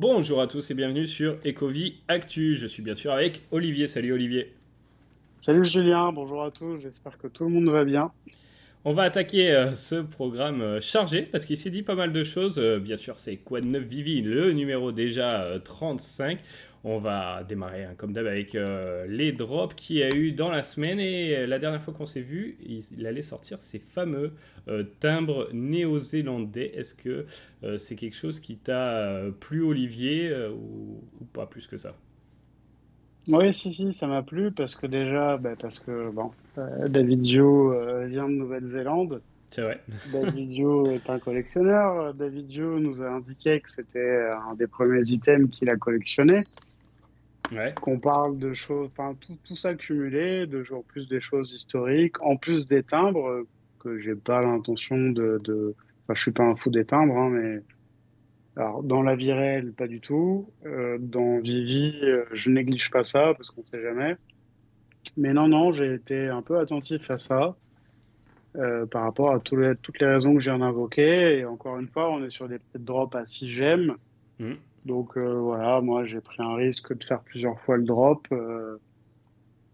Bonjour à tous et bienvenue sur Ecovie Actu. Je suis bien sûr avec Olivier. Salut Olivier. Salut Julien, bonjour à tous, j'espère que tout le monde va bien. On va attaquer ce programme chargé parce qu'il s'est dit pas mal de choses. Bien sûr, c'est Quad 9 Vivi, le numéro déjà 35. On va démarrer comme d'hab avec les drops qu'il y a eu dans la semaine. Et la dernière fois qu'on s'est vu, il allait sortir ces fameux timbres néo-zélandais. Est-ce que c'est quelque chose qui t'a plu, Olivier, ou pas plus que ça? Oui, si, ça m'a plu parce que déjà, parce que David Dio vient de Nouvelle-Zélande. C'est vrai. David Dio est un collectionneur. David Dio nous a indiqué que c'était un des premiers items qu'il a collectionné. Ouais. Qu'on parle de choses, enfin tout ça cumulé, en plus des choses historiques, en plus des timbres que j'ai pas l'intention enfin je suis pas un fou des timbres, hein, mais alors, dans la vie réelle, pas du tout. Dans Vivi, je néglige pas ça parce qu'on sait jamais. Mais non, non, j'ai été un peu attentif à ça par rapport à toutes les raisons que j'ai en invoqué. Et encore une fois, on est sur des petites drops à 6 gemmes. Hmm. Donc voilà, moi j'ai pris un risque de faire plusieurs fois le drop,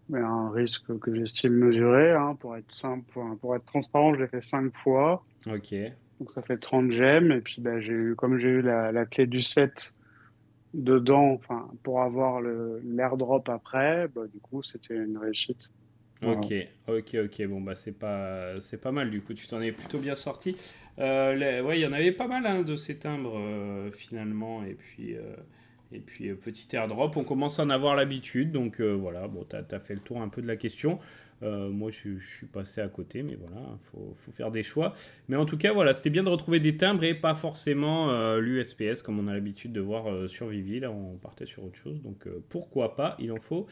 mais un risque que j'estime mesuré. Hein, pour être simple, pour être transparent, je l'ai fait 5 fois. Ok. Donc ça fait 30 gemmes. Et puis comme j'ai eu la clé du 7 dedans, enfin, pour avoir l'airdrop après, bah, du coup, c'était une réussite. Voilà. Ok, ok. Bon, bah, c'est pas mal du coup. Tu t'en es plutôt bien sorti. Ouais, il y en avait pas mal hein, de ces timbres finalement. Et puis petit airdrop, on commence à en avoir l'habitude. Donc voilà, bon, t'as fait le tour un peu de la question. Moi, je suis passé à côté, mais voilà, faut faire des choix. Mais en tout cas, voilà, c'était bien de retrouver des timbres et pas forcément l'USPS comme on a l'habitude de voir sur Vivi. Là, on partait sur autre chose. Donc pourquoi pas, il en faut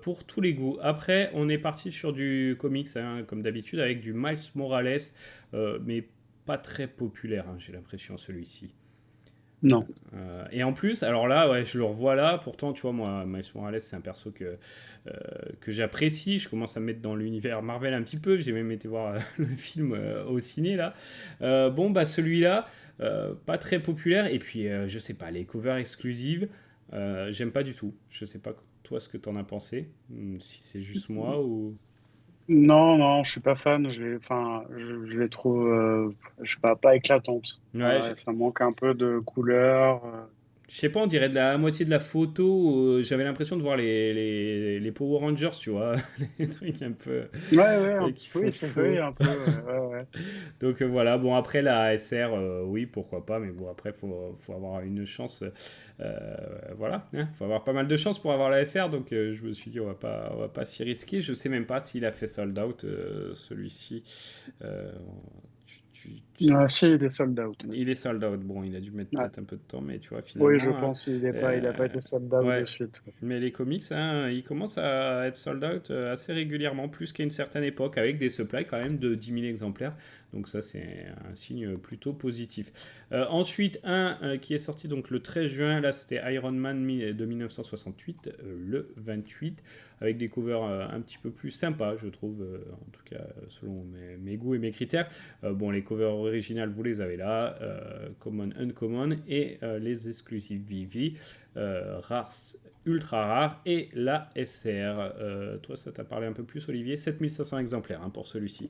pour tous les goûts. Après, on est parti sur du comics, hein, comme d'habitude, avec du Miles Morales, mais pas très populaire, hein, j'ai l'impression, celui-ci. Non. Et en plus, alors là, ouais, je le revois là, pourtant, tu vois, moi, Miles Morales, c'est un perso que j'apprécie, je commence à me mettre dans l'univers Marvel un petit peu, j'ai même été voir le film au ciné, là. Bon, bah celui-là, pas très populaire, et puis, je sais pas, les covers exclusives, j'aime pas du tout. Je sais pas, toi, ce que t'en as pensé, si c'est juste moi ou... Non, non, je suis pas fan. Je les trouve, je sais pas éclatantes. Ouais, Ouais, ça manque un peu de couleur. je sais pas, on dirait de la moitié de la photo. J'avais l'impression de voir les Power Rangers, tu vois. Les trucs un peu Ouais, ouais, qui font oui, c'est vrai, faux. un peu. Ouais, ouais. Donc voilà, bon, après la ASR, oui, pourquoi pas, mais bon, après, faut avoir une chance. Voilà, hein, faut avoir pas mal de chance pour avoir la ASR, donc je me suis dit, on va pas s'y risquer. Je sais même pas s'il a fait sold out, celui-ci. Euh, tu sais Ah, pas. si, il est sold out. Il est sold out. Bon, il a dû mettre Ouais. peut-être un peu de temps, mais tu vois, Oui, je finalement, pense il a pas euh, été sold out de ouais. suite. Mais les comics, hein, ils commencent à être sold out assez régulièrement, plus qu'à une certaine époque, avec des supplies quand même de 10 000 exemplaires. Donc ça, c'est un signe plutôt positif. Ensuite, un qui est sorti donc le 13 juin, là c'était Iron Man de 1968, le 28, avec des covers un petit peu plus sympas, je trouve, en tout cas selon mes goûts et mes critères. Bon, les covers originales, vous les avez là, Common, Uncommon, et les exclusives Vivi, Rares, ultra rare, et la SR. Toi, ça t'a parlé un peu plus, Olivier? 7500 exemplaires hein, pour celui-ci.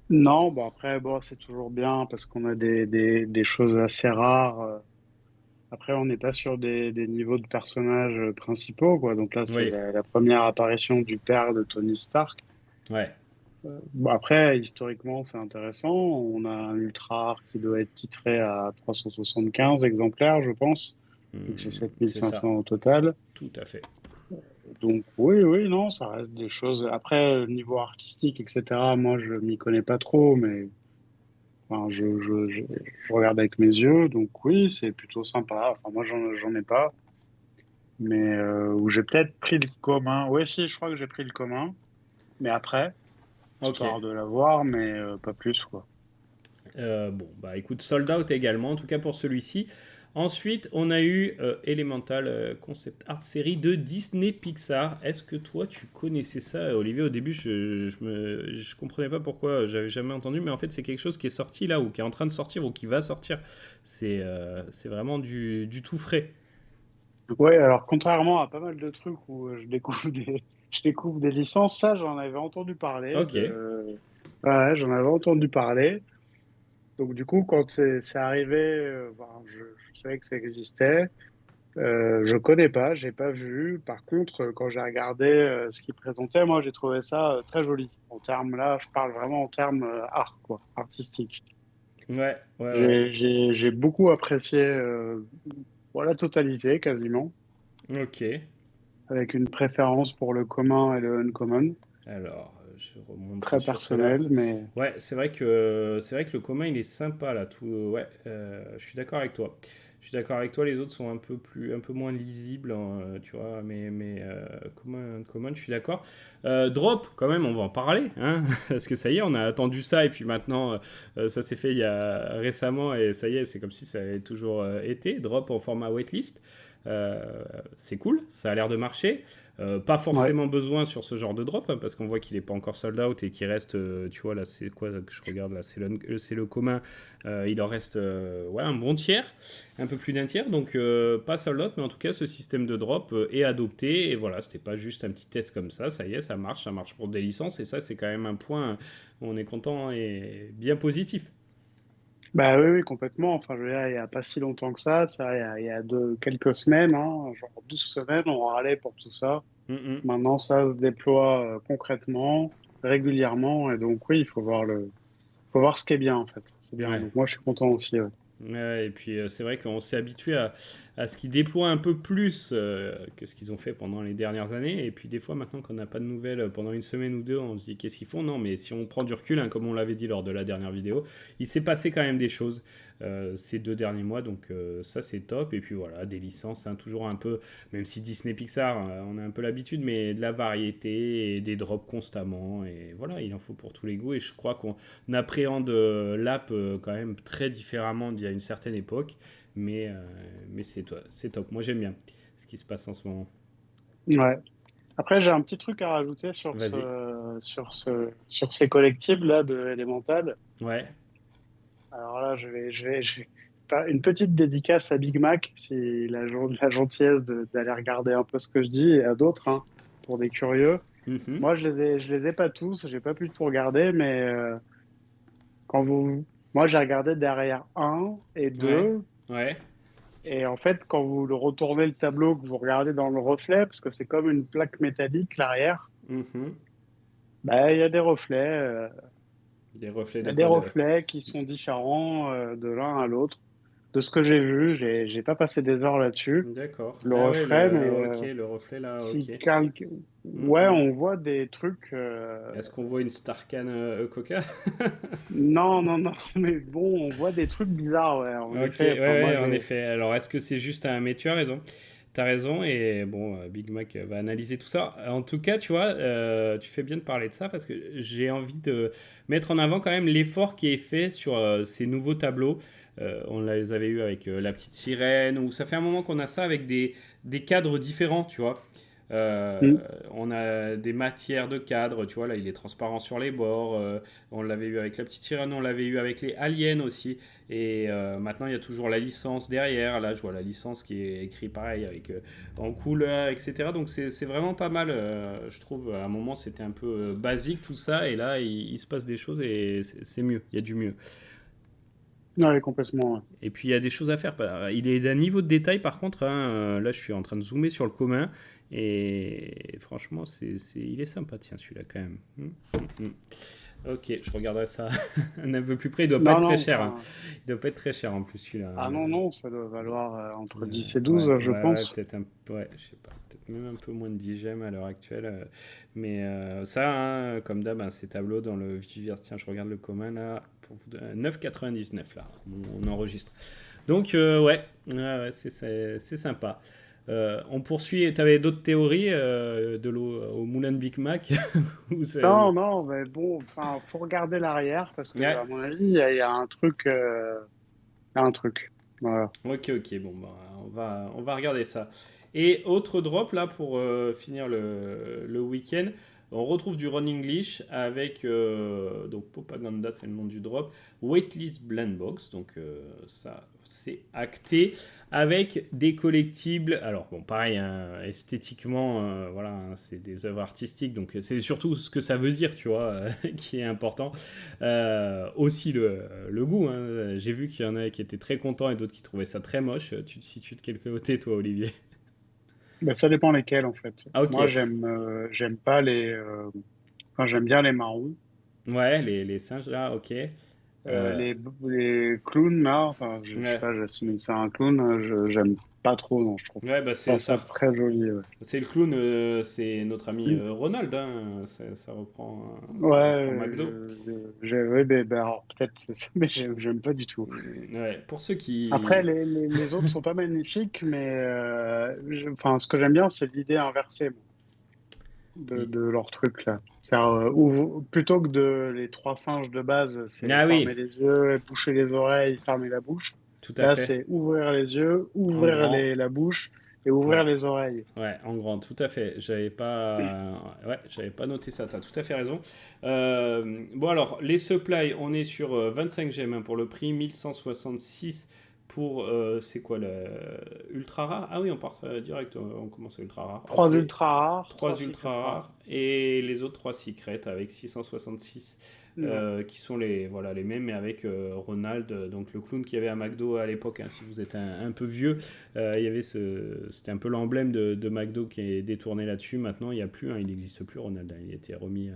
Non, bah après, bon, c'est toujours bien parce qu'on a des choses assez rares. Après, on n'est pas sur des niveaux de personnages principaux, quoi. Donc là, c'est Oui, la première apparition du père de Tony Stark. ouais. Bon, après, historiquement, c'est intéressant. On a un ultra rare qui doit être titré à 375 exemplaires, je pense. Donc c'est C'est ça, 7500 au total. tout à fait. Donc oui, oui, non, ça reste des choses. Après, niveau artistique, etc., moi, je m'y connais pas trop, mais enfin, je regarde avec mes yeux. Donc oui, c'est plutôt sympa. Enfin, moi, j'en ai pas. Mais où j'ai peut-être pris le commun. Oui, si, je crois que j'ai pris le commun. Mais après, Ok. histoire de l'avoir, mais pas plus, quoi. Bon, bah écoute, sold out également, en tout cas pour celui-ci. Ensuite, on a eu Elemental Concept Art série de Disney Pixar. Est-ce que toi, tu connaissais ça, Olivier? Au début, je comprenais pas pourquoi j'avais jamais entendu, mais en fait, c'est quelque chose qui est sorti là, ou qui est en train de sortir, ou qui va sortir. C'est vraiment du tout frais. Ouais, alors contrairement à pas mal de trucs où je découvre je découvre des licences, ça j'en avais entendu parler Ok. de. Ouais, j'en avais entendu parler. Donc du coup, quand c'est arrivé, je savais que ça existait. Je connais pas, j'ai pas vu. Par contre, quand j'ai regardé ce qu'ils présentaient, moi j'ai trouvé ça très joli. En termes là, je parle vraiment en termes art, quoi, artistique. Ouais, ouais, ouais. J'ai beaucoup apprécié la totalité quasiment, Ok. avec une préférence pour le commun et le uncommon, Alors, je remonte très sur cela. personnel, mais Ouais, c'est vrai que le commun il est sympa là. Tout, ouais, je suis d'accord avec toi. Je suis d'accord avec toi. Les autres sont un peu moins lisibles, hein, tu vois. Commun, common, je suis d'accord. Drop, quand même, on va en parler, hein, parce que ça y est, on a attendu ça et puis maintenant, ça s'est fait il y a récemment et ça y est, c'est comme si ça avait toujours été. Drop en format waitlist. Euh, c'est cool, ça a l'air de marcher. Pas ouais. forcément besoin sur ce genre de drop, hein, parce qu'on voit qu'il n'est pas encore sold out et qu'il reste, tu vois, là, c'est quoi que je regarde là, c'est le commun, il en reste ouais, un bon tiers, un peu plus d'un tiers, donc pas sold out, mais en tout cas, ce système de drop est adopté, et voilà, c'était pas juste un petit test comme ça y est, ça marche pour des licences, et ça, c'est quand même un point où on est content et bien positif. Bah oui, oui, complètement. Enfin, je veux dire, il n'y a pas si longtemps que ça, il y a quelques semaines, hein, genre 12 semaines, on râlait pour tout ça. Mm, mm. Maintenant, ça se déploie concrètement, régulièrement, et donc oui, il faut voir ce qui est bien, en fait. C'est bien. Ouais. Donc moi, je suis content aussi. Ouais. Ouais, et puis c'est vrai qu'on s'est habitué à ce qu'ils déploient un peu plus que ce qu'ils ont fait pendant les dernières années. Et puis des fois, maintenant qu'on n'a pas de nouvelles pendant une semaine ou deux, on se dit qu'est-ce qu'ils font? Non, mais si on prend du recul, hein, comme on l'avait dit lors de la dernière vidéo, il s'est passé quand même des choses ces 2 derniers mois. Donc ça, c'est top. Et puis voilà, des licences, hein, toujours un peu, même si Disney Pixar, on a un peu l'habitude, mais de la variété et des drops constamment. Et voilà, il en faut pour tous les goûts. Et je crois qu'on appréhende l'app quand même très différemment d'il y a une certaine époque. Mais, euh, mais c'est top. Moi, j'aime bien ce qui se passe en ce moment. Ouais. Après, j'ai un petit truc à rajouter Vas-y. sur ces collectibles là de Elemental. Ouais. Alors là, je vais faire une petite dédicace à Big Mac, si la gentillesse d'aller regarder un peu ce que je dis, et à d'autres, hein, pour des curieux. Mhm. Moi, je les ai pas tous, j'ai pas pu tout regarder, mais quand moi, j'ai regardé derrière un et Ouais. deux, Ouais. et en fait, quand vous le retournez le tableau, que vous regardez dans le reflet, parce que c'est comme une plaque métallique, l'arrière, Mhm. bah, il y a des reflets, Des reflets il y de a des quoi reflets qui sont différents, de l'un à l'autre. De ce que j'ai vu, j'ai pas passé des heures là-dessus. D'accord. Je le Ah ouais, referai, mais ok, le reflet là, ok. si quelqu'un... Ouais, Mhm. on voit des trucs... Est-ce qu'on voit une Starcan Coca? Non, non, non, mais bon, on voit des trucs bizarres, ouais, en Ok, effet. ouais, Enfin, moi, ouais, en j'ai... effet. Alors, est-ce que c'est juste un... Mais tu as raison. T'as raison, et bon, Big Mac va analyser tout ça. En tout cas, tu vois, tu fais bien de parler de ça parce que j'ai envie de mettre en avant quand même l'effort qui est fait sur ces nouveaux tableaux. On les avait eu avec la petite sirène, ou ça fait un moment qu'on a ça avec des cadres différents, tu vois. Hmm. On a des matières de cadre, tu vois, là il est transparent sur les bords. On l'avait eu avec la petite sirène, on l'avait eu avec les aliens aussi. Et maintenant, il y a toujours la licence derrière. Là, je vois la licence qui est écrite pareil, avec, en couleur, etc. Donc, c'est vraiment pas mal. Je trouve, à un moment, c'était un peu basique tout ça. Et là, il se passe des choses et c'est mieux. Il y a du mieux. Ouais, complètement, ouais. Et puis, il y a des choses à faire. Il est d'un niveau de détail, par contre. Hein, là, je suis en train de zoomer sur le commun. Et franchement, il est sympa, tiens, celui-là, quand même. Ok, je regarderai ça un peu plus près. Il doit pas Non, être très non, cher, hein. enfin... Il doit pas être très cher en plus, celui-là. Ah non, non, ça doit valoir entre 10 et Ouais, 12, je ouais, pense. peut-être un peu, ouais, je sais pas, peut-être même un peu moins de 10 gemmes à l'heure actuelle. Mais ça, hein, comme d'hab, hein, ces tableaux dans le Vivier, tiens, je regarde le commun là, pour vous donner 9,99 là, on enregistre. Donc, ouais, ouais, c'est sympa. On poursuit, tu avais d'autres théories de l'eau au moulin de Big Mac ou Non, non, mais bon, enfin, faut regarder l'arrière, parce que, Ouais, à mon avis, il y a un truc... il y a un truc. Voilà. Ok, ok, bon, bah, on va regarder ça. Et autre drop, là, pour finir le week-end, on retrouve du Ron English avec, donc Propaganda, c'est le nom du drop, Waitlist Blend Box, donc ça, c'est acté, avec des collectibles, alors bon, pareil, hein, esthétiquement, voilà, hein, c'est des œuvres artistiques, donc c'est surtout ce que ça veut dire, tu vois, qui est important. Aussi le goût, hein. J'ai vu qu'il y en a qui étaient très contents et d'autres qui trouvaient ça très moche. Tu te situes de quel côté, toi, Olivier? Ben, ça dépend lesquels, en fait. Ah, ok. Moi, j'aime pas enfin, j'aime bien les marrons. Ouais, les singes, là, ok. Euh, Euh, les, les clowns, là, enfin, je sais ouais, pas, j'assimile ça à un clown, j'aime pas trop, non, je trouve ouais, bah pas c'est ça ça. très joli, ouais. C'est le clown, c'est notre ami Ronald, hein. Ça reprend Ouais, McDo. ouais, alors, peut-être c'est ça, mais j'aime pas du tout. Ouais, pour ceux Après, qui. les autres sont pas magnifiques, mais enfin, ce que j'aime bien, c'est l'idée inversée, moi, de leur truc là. C'est-à-dire, plutôt que les trois singes de base, c'est Ah fermer oui, les yeux, boucher les oreilles, fermer la bouche. tout à Là, fait. c'est ouvrir les yeux, En ouvrir grand. la bouche et ouvrir Ouais. les oreilles. Ouais, en grand, tout à fait. J'avais pas noté ça. T'as tout à fait raison. Bon alors, les supplies, on est sur 25 gemmes hein, pour le prix, 1166 pour c'est quoi le ultra rare? Ah oui, on part direct, on commence à ultra rare. Ok, Trois ultra rares, 3 trois ultra secrets rares. rares et les autres 3 secrets avec 666 Ouais. qui sont voilà, les mêmes mais avec Ronald, donc le clown qu'il y avait à McDo à l'époque. Hein, si vous êtes un peu vieux, il y avait c'était un peu l'emblème de McDo qui est détourné là-dessus. Maintenant, il n'y a plus, hein, il n'existe plus Ronald. Hein, il a été remis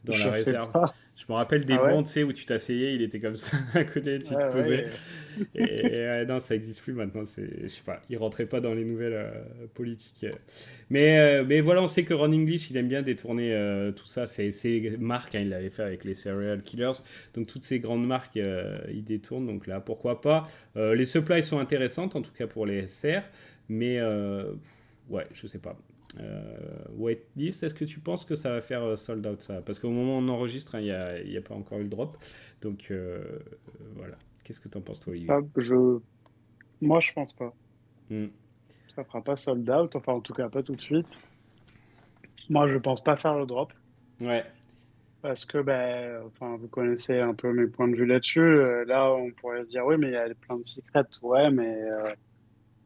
dans la Je sais réserve. pas. Je me rappelle des Ah ouais? bons, tu sais, où tu t'asseyais, il était comme ça à côté, tu te Ouais, posais. ouais. Et non, ça n'existe plus maintenant. Je sais pas, il rentrait pas dans les nouvelles politiques. Mais voilà, on sait que Ron English, il aime bien détourner tout ça. C'est marques, hein, il l'avait fait avec les Serial Killers. Donc toutes ces grandes marques, il détourne. Donc là, pourquoi pas. Les supplies sont intéressantes, en tout cas pour les SR. Mais ouais, je sais pas. Waitlist, est-ce que tu penses que ça va faire sold out ça? Parce qu'au moment où on enregistre, hein, il n'y a pas encore eu le drop. Donc voilà. Qu'est-ce que t'en penses toi, Olivier? Ça, moi, je pense pas. Hmm. Ça fera pas sold out, enfin, en tout cas, pas tout de suite. Moi, je pense pas faire le drop Ouais, parce que, ben, enfin, vous connaissez un peu mes points de vue là-dessus. Là, on pourrait se dire, oui, mais il y a plein de secrets. Ouais, mais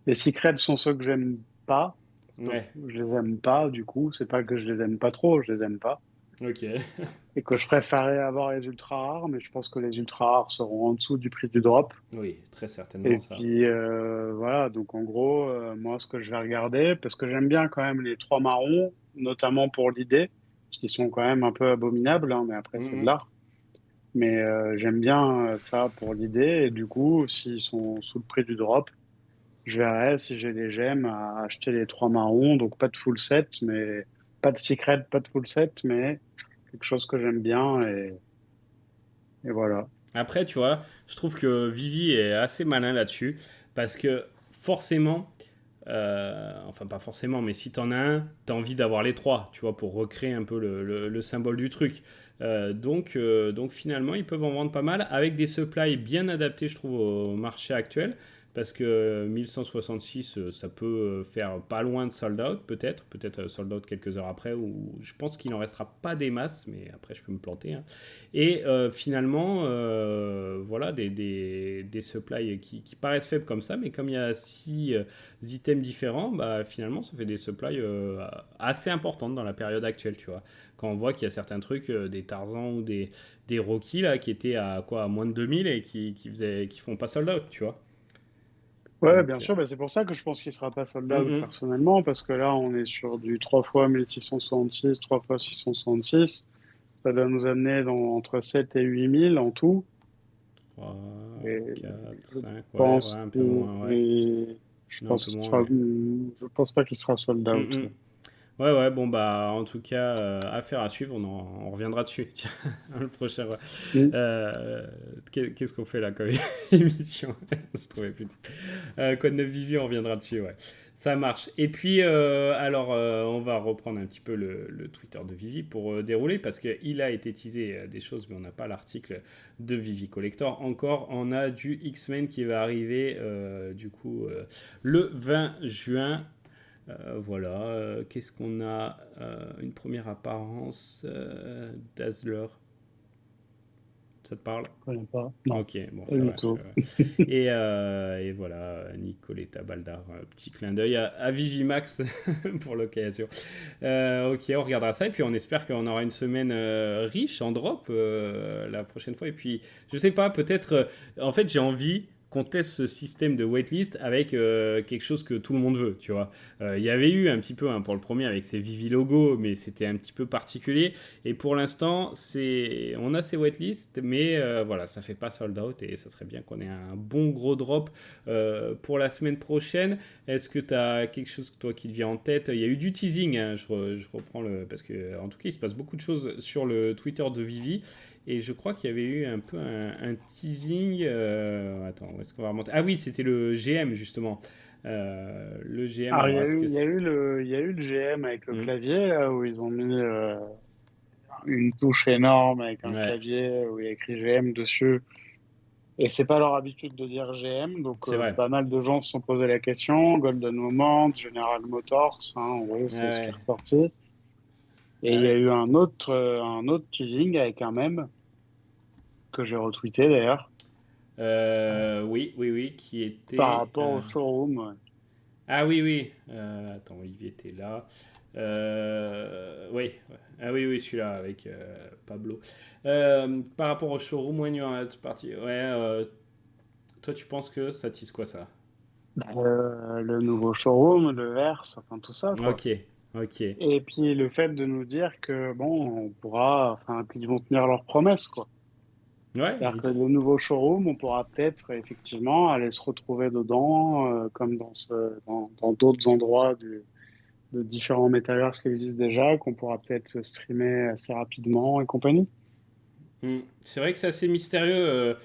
les secrets sont ceux que j'aime pas. Parce que ouais, je les aime pas, du coup. C'est pas que je les aime pas trop, je les aime pas. ok. Et que je préférais avoir les ultra rares, mais je pense que les ultra rares seront en dessous du prix du drop. Oui, très certainement Et ça. puis voilà, donc en gros, moi ce que je vais regarder, parce que j'aime bien quand même les trois marrons, notamment pour l'idée, parce qu'ils sont quand même un peu abominables, hein, mais après c'est de Mhm. l'art. Mais j'aime bien ça pour l'idée, et du coup, s'ils sont sous le prix du drop, je verrai si j'ai les gemmes à acheter les trois marrons, donc pas de full set, mais pas de secret, pas de full set, mais quelque chose que j'aime bien, et voilà. Après, tu vois, je trouve que Vivi est assez malin là-dessus, parce que forcément, enfin pas forcément, mais si t'en as un, t'as envie d'avoir les trois, tu vois, pour recréer un peu le symbole du truc. Donc finalement, ils peuvent en vendre pas mal avec des supplies bien adaptés, je trouve, au marché actuel. Parce que 1166, ça peut faire pas loin de sold out, peut-être sold out quelques heures après, ou je pense qu'il n'en restera pas des masses, mais après je peux me planter. Hein. Et finalement, voilà, des supplies qui paraissent faibles comme ça, mais comme il y a 6 items différents, bah, finalement, ça fait des supplies assez importantes dans la période actuelle, tu vois. Quand on voit qu'il y a certains trucs, des Tarzan ou des Rocky, là, qui étaient à quoi, à moins de 2000 et qui font pas sold out, tu vois. Ouais, bien Donc, sûr, bah, c'est pour ça que je pense qu'il sera pas sold out mm, personnellement, parce que là, on est sur du 3 fois 1666, 3 fois 666. Ça doit nous amener entre 7 et 8000 en tout. 3, Et 4, je 5, ouais, pense un peu qu'il, moins, ouais. je Non, un pense peu qu'il moins, sera, ouais. je pense pas qu'il sera sold Mm, out. mm. Ouais. Ouais, ouais, bon, bah, en tout cas, affaire à suivre, on reviendra dessus. Tiens, le prochain. Ouais. Mm. Qu'est-ce qu'on fait là comme émission? Je trouvais plus. Code 9 Vivi, on reviendra dessus, ouais. Ça marche. Et puis, alors, on va reprendre un petit peu le Twitter de Vivi pour dérouler, parce qu'il a été teasé des choses, mais on n'a pas l'article de Vivi Collector. Encore, on a du X-Men qui va arriver, du coup, le 20 juin. Voilà, qu'est-ce qu'on a? Une première apparence Dazzler, ça te parle? Je connais pas. Non, Ok, bon, pas ça du va. tout. Et voilà, Nicoletta Baldar, petit clin d'œil à Vivimax pour l'occasion. Ok, on regardera ça et puis on espère qu'on aura une semaine riche en drop la prochaine fois. Et puis, je sais pas, peut-être. En fait, j'ai envie qu'on teste ce système de waitlist avec quelque chose que tout le monde veut, tu vois. Il y avait eu un petit peu pour le premier avec ses Vivi logos, mais c'était un petit peu particulier. Et pour l'instant, on a ces waitlists, mais voilà, ça fait pas sold out et ça serait bien qu'on ait un bon gros drop pour la semaine prochaine. Est-ce que tu as quelque chose toi qui te vient en tête? Il y a eu du teasing, hein, je reprends parce que en tout cas, il se passe beaucoup de choses sur le Twitter de Vivi. Et je crois qu'il y avait eu un peu un teasing. Attends, où est-ce qu'on va remonter? Ah oui, c'était le GM justement. Le GM, Alors, alors est-ce que il y a eu il y a eu le GM avec le Hmm. clavier, là, où ils ont mis une touche énorme avec un Ouais, clavier où il y a écrit GM dessus. Et c'est pas leur habitude de dire GM, donc c'est vrai. pas mal de gens se sont posé la question. Golden Moment, General Motors, hein, en gros, Ouais, c'est ce qui est ouais. ressorti. Et Ah il y a ouais. eu un autre teasing avec un mème que j'ai retweeté d'ailleurs, Oui, oui, oui, qui par était. rapport au showroom. Ouais. Ah oui, oui. Attends, Olivier était là. Oui, ouais. Ah oui, oui, celui-là avec Pablo. Par rapport au showroom, when you're at party, ouais. Toi, tu penses que ça tisse quoi ça? Le nouveau showroom, le Verse, enfin tout ça, quoi. Ok, ok. Et puis le fait de nous dire que, bon, on pourra, enfin, qu'ils vont tenir leurs promesses, quoi. Ouais, C'est-à-dire que le nouveau showroom, on pourra peut-être effectivement aller se retrouver dedans, comme dans d'autres endroits de différents metaverses qui existent déjà, qu'on pourra peut-être streamer assez rapidement et compagnie. C'est vrai que c'est assez mystérieux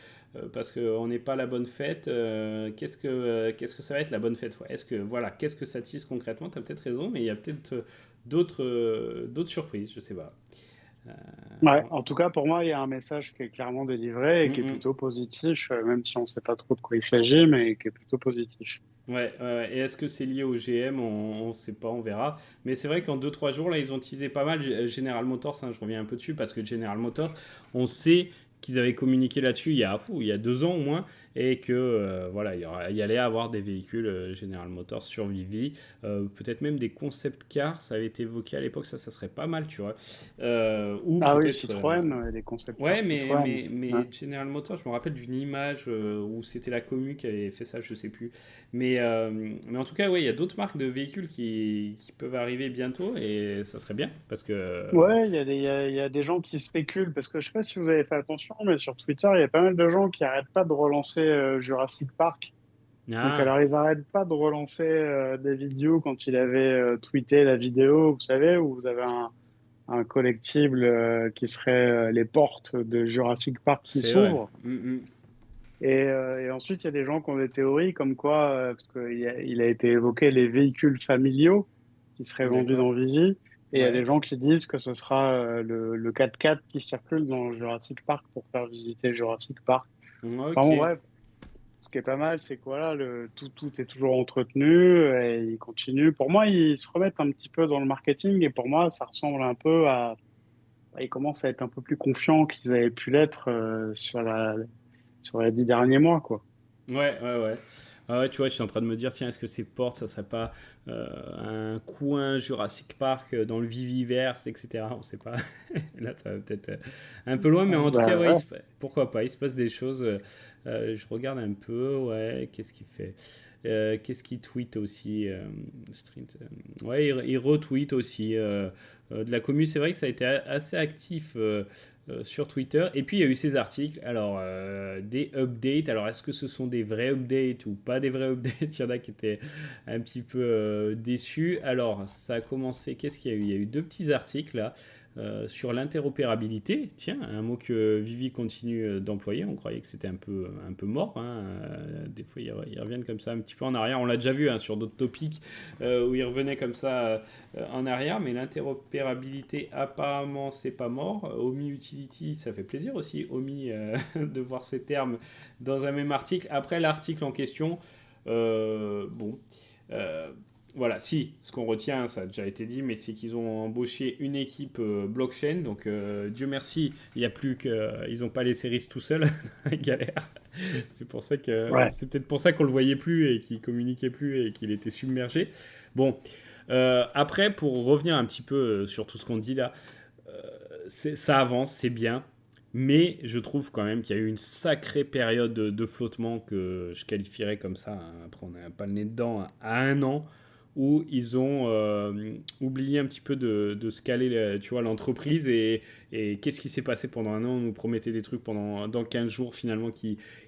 parce qu'on n'est pas la bonne fête. Qu'est-ce que ça va être la bonne fête? Ouais, est-ce que voilà, qu'est-ce que ça tisse concrètement? Tu as peut-être raison, mais il y a peut-être d'autres surprises, je sais pas. Euh, Ouais, en tout cas, pour moi, il y a un message qui est clairement délivré et hum, qui est hum. plutôt positif, même si on ne sait pas trop de quoi il s'agit, mais qui est plutôt positif. Ouais, ouais, ouais. Et est-ce que c'est lié au GM? On ne sait pas, on verra. Mais c'est vrai qu'en deux trois jours, là, ils ont teasé pas mal General Motors. Hein, je reviens un peu dessus parce que General Motors, on sait qu'ils avaient communiqué là-dessus il y a 2 ans au moins. Et que voilà, il y allait avoir des véhicules General Motors sur Vivi. Peut-être même des concept cars. Ça avait été évoqué à l'époque. Ça serait pas mal, tu vois. Ou Ah oui, peut-être. Citroën, les concept Ouais, cars Citroën. Ouais. mais General Motors, je me rappelle d'une image où c'était la commu qui avait fait ça, je sais plus. Mais en tout cas, ouais, il y a d'autres marques de véhicules qui peuvent arriver bientôt et ça serait bien parce que. Ouais, il y a des gens qui spéculent, parce que je sais pas si vous avez fait attention, mais sur Twitter, il y a pas mal de gens qui arrêtent pas de relancer Jurassic Park. Donc Ah, alors, ils arrêtent pas de relancer des vidéos quand il avait tweeté la vidéo, vous savez, où vous avez un collectible qui serait les portes de Jurassic Park qui c'est vrai. s'ouvrent. Mm. Et ensuite, il y a des gens qui ont des théories comme quoi, parce il a été évoqué les véhicules familiaux qui seraient vendus D'accord. dans Vivi. Et il y a des Ouais. gens qui disent que ce sera le 4x4 qui circule dans Jurassic Park pour faire visiter Jurassic Park. Enfin Ok. bon, bref, ce qui est pas mal, c'est que voilà, tout est toujours entretenu et il continue. Pour moi, ils se remettent un petit peu dans le marketing et pour moi, ça ressemble un peu à... Ils commencent à être un peu plus confiants qu'ils avaient pu l'être sur les 10 derniers mois, quoi. Ouais, ouais, ouais. Ah ouais, tu vois, je suis en train de me dire, tiens, est-ce que ces portes, ça serait pas un coin Jurassic Park dans le Viviverse, etc. On sait pas. Là, ça va peut-être un peu loin, mais en tout cas, Bah ouais, ouais. pourquoi pas, il se passe des choses. Je regarde un peu, ouais, qu'est-ce qu'il fait? Qu'est-ce qu'il tweet aussi Street, ouais, il retweet aussi de la commu. C'est vrai que ça a été assez actif sur Twitter. Et puis il y a eu ces articles, alors des updates. Alors est-ce que ce sont des vrais updates ou pas des vrais updates? Il y en a qui étaient un petit peu déçus. Alors ça a commencé, qu'est-ce qu'il y a eu? Il y a eu deux petits articles là. Sur l'interopérabilité, tiens, un mot que Vivi continue d'employer, on croyait que c'était un peu mort, hein. Des fois ils reviennent comme ça un petit peu en arrière, on l'a déjà vu hein, sur d'autres topics où ils revenaient comme ça en arrière, mais l'interopérabilité apparemment c'est pas mort. OMI Utility, ça fait plaisir aussi, OMI, de voir ces termes dans un même article. Après l'article en question, bon... Euh, voilà, si, ce qu'on retient, ça a déjà été dit, mais c'est qu'ils ont embauché une équipe blockchain. Donc, Dieu merci, il n'y a plus que. Ils n'ont pas laissé RIS tout seul, galère. C'est pour ça que Ouais. c'est peut-être pour ça qu'on le voyait plus et qu'il communiquait plus et qu'il était submergé. Bon, après, pour revenir un petit peu sur tout ce qu'on dit là, ça avance, c'est bien. Mais je trouve quand même qu'il y a eu une sacrée période de flottement que je qualifierais comme ça, hein, après on n'a pas le nez dedans, à un an, où ils ont oublié un petit peu de scaler tu vois, l'entreprise. Et qu'est-ce qui s'est passé pendant un an? On nous promettait des trucs dans 15 jours finalement.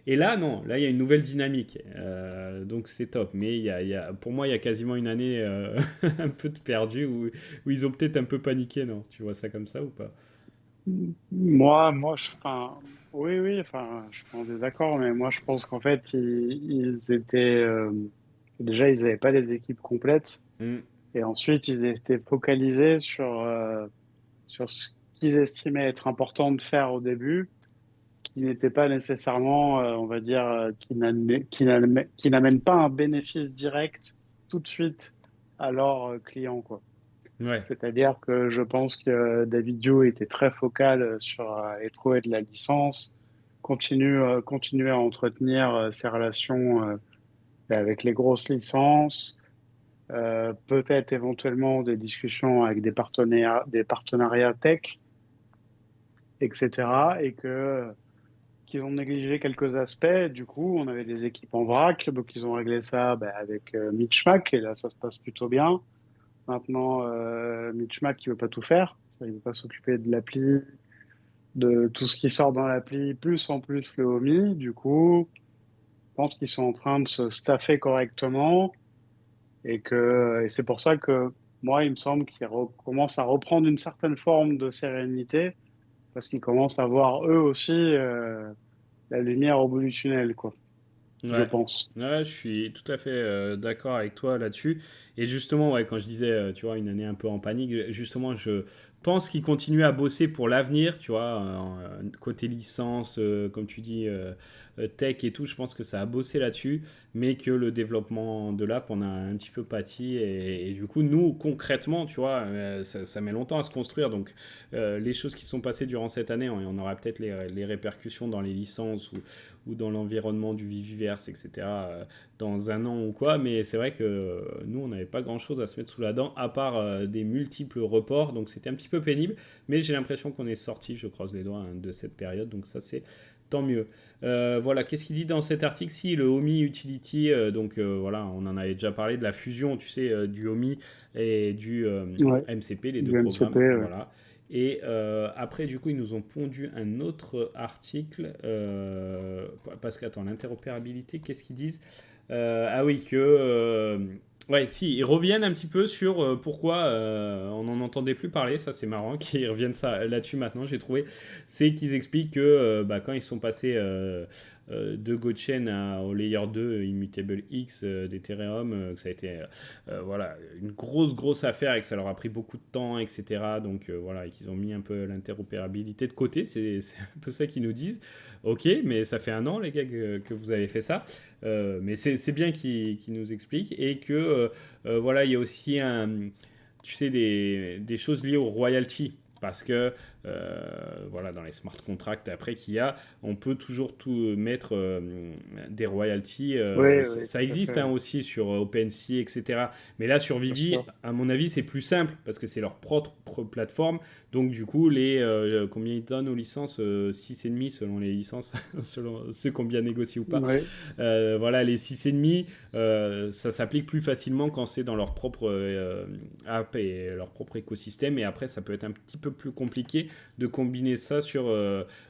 Et là, non, là il y a une nouvelle dynamique. Donc c'est top. Mais pour moi, il y a quasiment une année un peu de perdu où ils ont peut-être un peu paniqué, non? Tu vois ça comme ça ou pas? Enfin, oui, oui, enfin, je suis pas en désaccord, mais moi, je pense qu'en fait, ils étaient, déjà, ils n'avaient pas les équipes complètes, Hmm. et ensuite, ils étaient focalisés sur ce qu'ils estimaient être important de faire au début, qui n'était pas nécessairement, on va dire, qui n'amène pas un bénéfice direct tout de suite à leurs clients, quoi. Ouais. C'est-à-dire que je pense que David Dio était très focal sur trouver de la licence, continuer à entretenir ses relations avec les grosses licences, peut-être éventuellement des discussions avec des partenariats tech, etc. Et que qu'ils ont négligé quelques aspects. Du coup, on avait des équipes en vrac, donc ils ont réglé ça avec Mitch Mack, et là, ça se passe plutôt bien. Maintenant, Mitch Mack, il veut pas tout faire. Il veut pas s'occuper de l'appli, de tout ce qui sort dans l'appli, plus en plus le homie. Du coup, je pense qu'ils sont en train de se staffer correctement et c'est pour ça que moi, il me semble qu'ils commencent à reprendre une certaine forme de sérénité parce qu'ils commencent à voir eux aussi la lumière au bout du tunnel, quoi. Je Ouais. pense. Ouais, je suis tout à fait d'accord avec toi là-dessus. Et justement, ouais, quand je disais, tu vois, une année un peu en panique, justement, je pense qu'ils continuent à bosser pour l'avenir, tu vois, côté licence, comme tu dis, tech et tout, je pense que ça a bossé là-dessus, mais que le développement de l'app, on a un petit peu pâti. Et du coup, nous, concrètement, tu vois, ça met longtemps à se construire. Donc, les choses qui sont passées durant cette année, on aura peut-être les répercussions dans les licences ou dans l'environnement du Viviverse, etc., dans un an ou quoi. Mais c'est vrai que nous, on n'avait pas grand-chose à se mettre sous la dent, à part des multiples reports. Donc c'était un petit peu pénible. Mais j'ai l'impression qu'on est sorti, je croise les doigts, hein, de cette période. Donc ça, c'est tant mieux. Voilà, qu'est-ce qu'il dit dans cet article? Si, le OMI Utility, donc voilà, on en avait déjà parlé de la fusion, tu sais, du OMI et du Ouais, MCP, les deux du programmes, MCP, ouais. voilà. Et après, du coup, ils nous ont pondu un autre article. Parce que, attends, l'interopérabilité, qu'est-ce qu'ils disent? Ah oui, que. Ouais, si, ils reviennent un petit peu sur pourquoi on n'en entendait plus parler. Ça, c'est marrant qu'ils reviennent là-dessus maintenant, j'ai trouvé. C'est qu'ils expliquent que quand ils sont passés de Gochain au Layer 2 Immutable X d'Ethereum, que ça a été voilà, une grosse affaire et que ça leur a pris beaucoup de temps, etc. Donc voilà, et qu'ils ont mis un peu l'interopérabilité de côté. C'est un peu ça qu'ils nous disent. Ok, mais ça fait un an, les gars, que vous avez fait ça. Mais c'est bien qu'ils nous expliquent. Et que voilà, il y a aussi tu sais, des choses liées aux royalties. Parce que voilà, dans les smart contracts après qu'il y a, on peut toujours tout mettre des royalties. Oui, Ça, oui, ça tout à existe fait, hein, aussi sur OpenSea, etc. Mais là, sur bien Vivi, sûr. à mon avis, c'est plus simple parce que c'est leur propre plateforme. Donc, du coup, combien ils donnent aux licences 6,5 selon les licences, selon ceux qui ont bien négocié ou pas. Oui, Voilà, les 6,5, ça s'applique plus facilement quand c'est dans leur propre app et leur propre écosystème. Et après, ça peut être un petit peu plus compliqué de combiner ça sur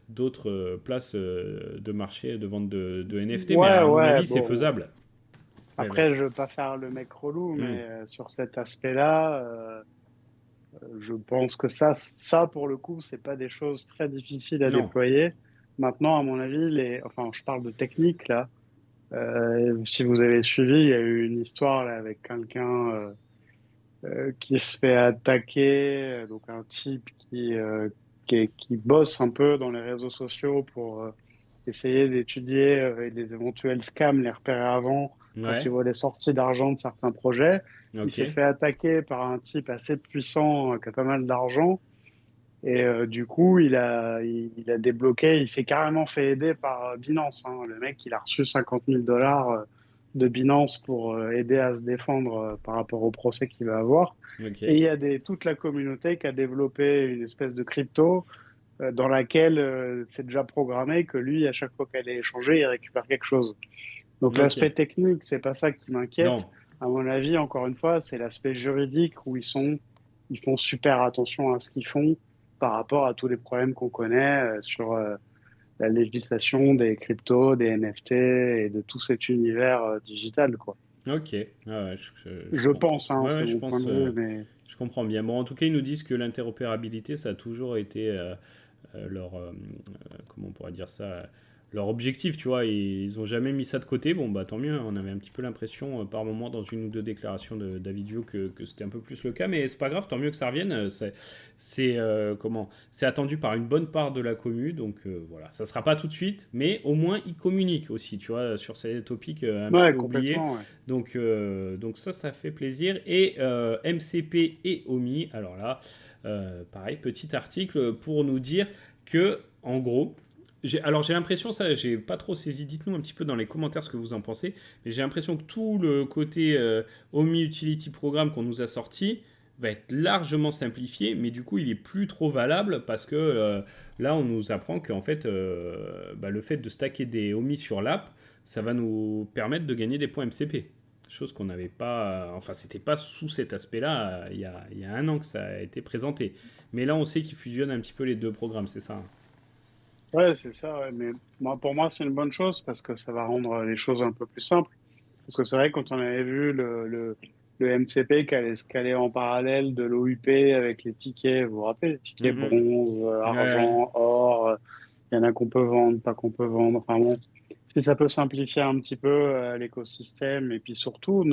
d'autres places de marché de vente de NFT, mais Ouais, à mon ouais, avis, c'est bon. faisable. Ouais, ouais. Après, je veux pas faire le mec relou, Hmm. mais sur cet aspect-là, je pense que ça pour le coup, c'est pas des choses très difficiles à Non. déployer. Maintenant, à mon avis, enfin, je parle de technique là. Si vous avez suivi, il y a eu une histoire là, avec quelqu'un qui se fait attaquer, donc un type qui bosse un peu dans les réseaux sociaux pour essayer d'étudier les éventuels scams, les repérer avant, quand il Ouais. voit les sorties d'argent de certains projets. Il Ok. s'est fait attaquer par un type assez puissant qui a pas mal d'argent. Et du coup, il a débloqué, il s'est carrément fait aider par Binance, hein. Le mec, il a reçu 50 000 $ de Binance pour aider à se défendre par rapport au procès qu'il va avoir. Et il Ok. y a toute la communauté qui a développé une espèce de crypto dans laquelle c'est déjà programmé que lui, à chaque fois qu'elle est échangée, il récupère quelque chose. Donc l'aspect Ok. technique, c'est pas ça qui m'inquiète. Non. À mon avis, encore une fois, c'est l'aspect juridique où ils font super attention à ce qu'ils font par rapport à tous les problèmes qu'on connaît sur la législation des cryptos, des NFT et de tout cet univers digital, quoi. Ok. Ah ouais, Je pense, hein, ouais, c'est ouais, je mon point pense. de vue, mais Je comprends bien. Bon, en tout cas, ils nous disent que l'interopérabilité, ça a toujours été leur, comment on pourrait dire ça, leur objectif, tu vois. Ils ont jamais mis ça de côté. Bon, bah tant mieux. On avait un petit peu l'impression par moment dans une ou deux déclarations de Davidio que c'était un peu plus le cas, mais c'est pas grave. Tant mieux que ça revienne. C'est attendu par une bonne part de la commu, donc voilà. Ça sera pas tout de suite, mais au moins ils communiquent aussi, tu vois, sur ces topics un petit ouais, peu oubliés. complètement, ouais. Donc ça fait plaisir. Et MCP et OMI, alors là, pareil, petit article pour nous dire que, en gros, alors j'ai l'impression, ça, j'ai pas trop saisi, dites-nous un petit peu dans les commentaires ce que vous en pensez, mais j'ai l'impression que tout le côté OMI Utility Programme qu'on nous a sorti va être largement simplifié, mais du coup il est plus trop valable parce que là on nous apprend qu'en fait le fait de stacker des OMI sur l'app, ça va nous permettre de gagner des points MCP. Chose qu'on n'avait pas. Enfin, c'était pas sous cet aspect-là il y a un an que ça a été présenté. Mais là, on sait qu'ils fusionnent un petit peu les deux programmes, c'est ça, hein. Ouais, c'est ça, ouais, mais moi, pour moi, c'est une bonne chose parce que ça va rendre les choses un peu plus simples. Parce que c'est vrai, quand on avait vu le MCP qui allait se caler en parallèle de l'OUP avec les tickets, vous vous rappelez, les tickets Mhm. bronze, Ouais, ouais. argent, or, il y en a qu'on peut vendre, pas qu'on peut vendre. Enfin bon, si ça peut simplifier un petit peu l'écosystème et puis surtout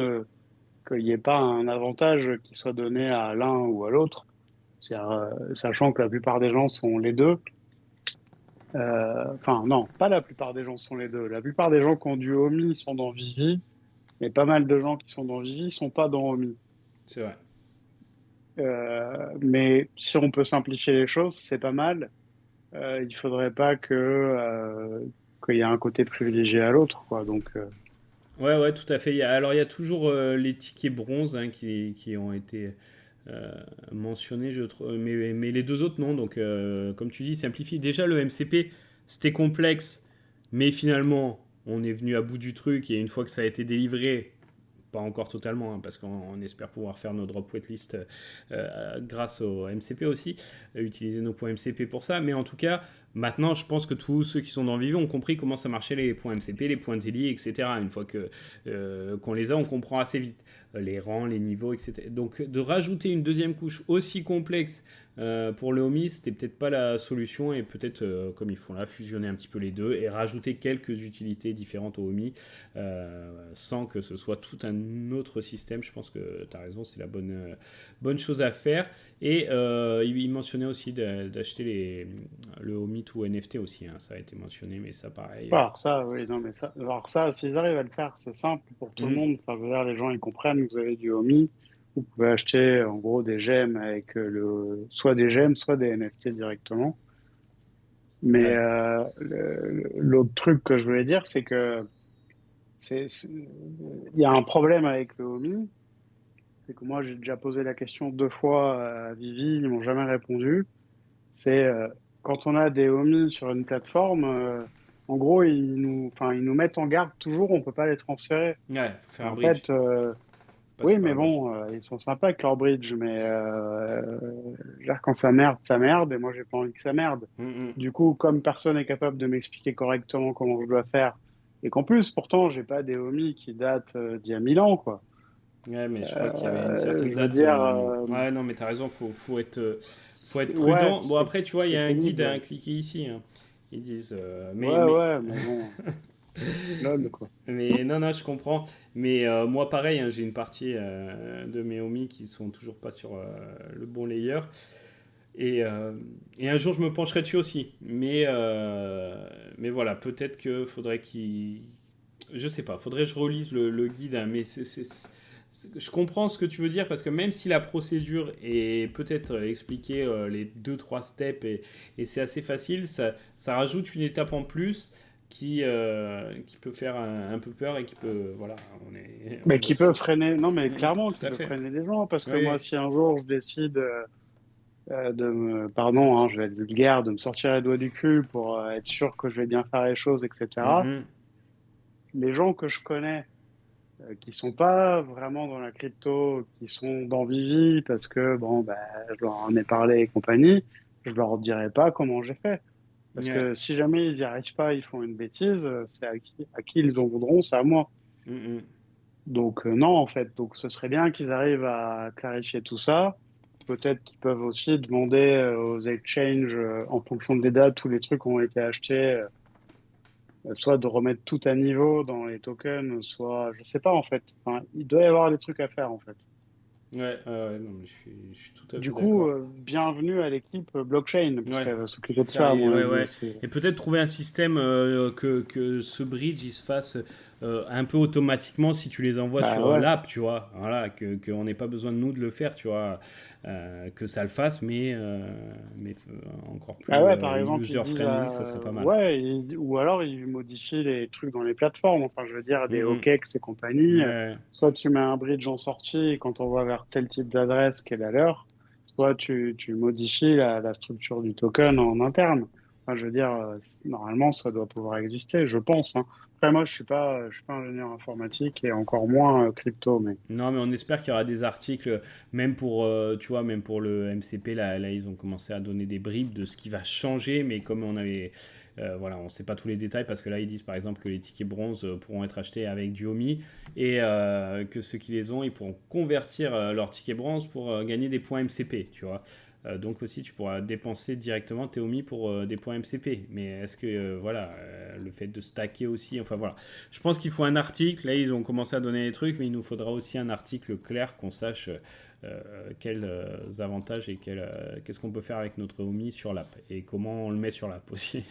qu'il n'y ait pas un avantage qui soit donné à l'un ou à l'autre, c'est-à-dire, sachant que la plupart des gens sont les deux. Enfin, non, pas la plupart des gens sont les deux. La plupart des gens qui ont du Omi sont dans Vivi, mais pas mal de gens qui sont dans Vivi sont pas dans Omi. C'est vrai. Mais si on peut simplifier les choses, c'est pas mal. Il faudrait pas qu'il y ait un côté privilégié à l'autre, quoi. Donc, Ouais, ouais, tout à fait. Alors, il y a toujours les tickets bronze hein, qui ont été euh, mentionnés, je trouve, mais les deux autres non. Donc, comme tu dis, simplifie. Déjà, le MCP, c'était complexe, mais finalement, on est venu à bout du truc et une fois que ça a été délivré, pas encore totalement, hein, parce qu'on espère pouvoir faire nos drop waitlist grâce au MCP aussi, utiliser nos points MCP pour ça. Mais en tout cas, maintenant, je pense que tous ceux qui sont dans Vivi ont compris comment ça marchait les points MCP, les points Daily, etc. Une fois qu'on les a, on comprend assez vite les rangs, les niveaux, etc. Donc, de rajouter une deuxième couche aussi complexe pour le Homi, c'était peut-être pas la solution et peut-être, comme ils font là, fusionner un petit peu les deux et rajouter quelques utilités différentes au Homi sans que ce soit tout un autre système. Je pense que tu as raison, c'est la bonne chose à faire. Et il mentionnait aussi d'acheter le Homi ou NFT aussi, hein, ça a été mentionné, mais ça pareil. alors ça, oui, non, mais ça, alors ça, s'ils arrivent à le faire, c'est simple pour tout le Mhm. monde. Enfin, je veux dire, les gens, ils comprennent, vous avez du Omi, vous pouvez acheter, en gros, des gemmes avec soit des gemmes, soit des NFT directement. Mais Ouais. l'autre truc que je voulais dire, c'est que il y a un problème avec le Omi, c'est que moi, j'ai déjà posé la question 2 fois à Vivi, ils m'ont jamais répondu. C'est quand on a des Omi sur une plateforme, en gros, enfin, ils nous mettent en garde toujours, on peut pas les transférer. Ouais, faut faire un En bridge. fait, Oui, passer par mais la bridge. bon, ils sont sympas avec leur bridge, mais je veux dire, quand ça merde, et moi j'ai pas envie que ça merde. Mm, Du coup, comme personne n'est capable de m'expliquer correctement comment je dois faire, et qu'en plus, pourtant, j'ai pas des homies qui datent d'il y a 1000 ans, quoi. Ouais, mais je crois qu'il y avait une certaine Je veux date. dire, Ouais, non, mais t'as raison, faut être ouais, prudent. Bon, après, tu vois, il y c'est a un guide pénible, à ouais. cliquer ici, hein. Ils disent. Ouais, ouais, mais bon, lol, quoi. Mais non, non, je comprends. Mais moi, pareil, hein, j'ai une partie de mes homies qui sont toujours pas sur le bon layer. Et, euh, et un jour, je me pencherai dessus aussi. Mais voilà, peut-être que faudrait qu'il. Je sais pas, faudrait que je relise le guide, hein, mais je comprends ce que tu veux dire parce que même si la procédure est peut-être expliquée les deux trois steps et c'est assez facile, ça rajoute une étape en plus qui peut faire un peu peur et qui peut. Voilà, Mais on va qui peut toujours. freiner, non, mais clairement, Tout qui à peut fait. freiner des gens, parce que Oui, moi, oui. si un jour je décide pardon, hein, je vais être vulgaire, de me sortir les doigts du cul pour être sûr que je vais bien faire les choses, etc. Mhm. Les gens que je connais qui sont pas vraiment dans la crypto, qui sont dans Vivi parce que bon, bah, je leur en ai parlé et compagnie, je leur dirai pas comment j'ai fait. Parce Ouais. que si jamais ils y arrivent pas, ils font une bêtise, c'est à qui ils en voudront, c'est à moi. Mhm. Donc non, en fait, donc ce serait bien qu'ils arrivent à clarifier tout ça. Peut-être qu'ils peuvent aussi demander aux exchanges, en fonction des dates où les trucs ont été achetés, soit de remettre tout à niveau dans les tokens, soit, je sais pas en fait. Enfin, il doit y avoir des trucs à faire en fait. Ouais, ouais, non, mais je suis tout à Du fait coup, d'accord. bienvenue à l'équipe blockchain, parce Ouais. qu'elle va s'occuper de ça, à Carré, mon ouais, avis ouais. aussi. Et peut-être trouver un système que ce bridge il se fasse un peu automatiquement si tu les envoies Bah sur ouais. l'app, tu vois. Voilà, qu'on n'ait pas besoin de nous de le faire, tu vois. Que ça le fasse, mais encore Ah plus ouais, par exemple, ils disent user-friendly, ça serait pas mal. ouais, ou alors ils modifient les trucs dans les plateformes. Enfin, je veux dire, des Mhm. OKEx et compagnie. Ouais. Soit tu mets un bridge en sortie quand on va vers tel type d'adresse qu'est la leur, soit tu modifies la structure du token en interne. Enfin, je veux dire, normalement, ça doit pouvoir exister, je pense, hein. Après, moi, je suis pas ingénieur informatique et encore moins crypto, mais Non, mais on espère qu'il y aura des articles, même pour, tu vois, même pour le MCP, là, ils ont commencé à donner des bribes de ce qui va changer, mais comme on avait, voilà, on ne sait pas tous les détails, parce que là, ils disent par exemple que les tickets bronze pourront être achetés avec du OMI, et que ceux qui les ont, ils pourront convertir leurs tickets bronze pour gagner des points MCP, tu vois. Donc aussi, tu pourras dépenser directement tes OMI pour des points MCP. Mais est-ce que, voilà, le fait de stacker aussi, enfin voilà. Je pense qu'il faut un article. Là, ils ont commencé à donner des trucs, mais il nous faudra aussi un article clair qu'on sache quels avantages et qu'est-ce qu'on peut faire avec notre OMI sur l'app et comment on le met sur l'app aussi.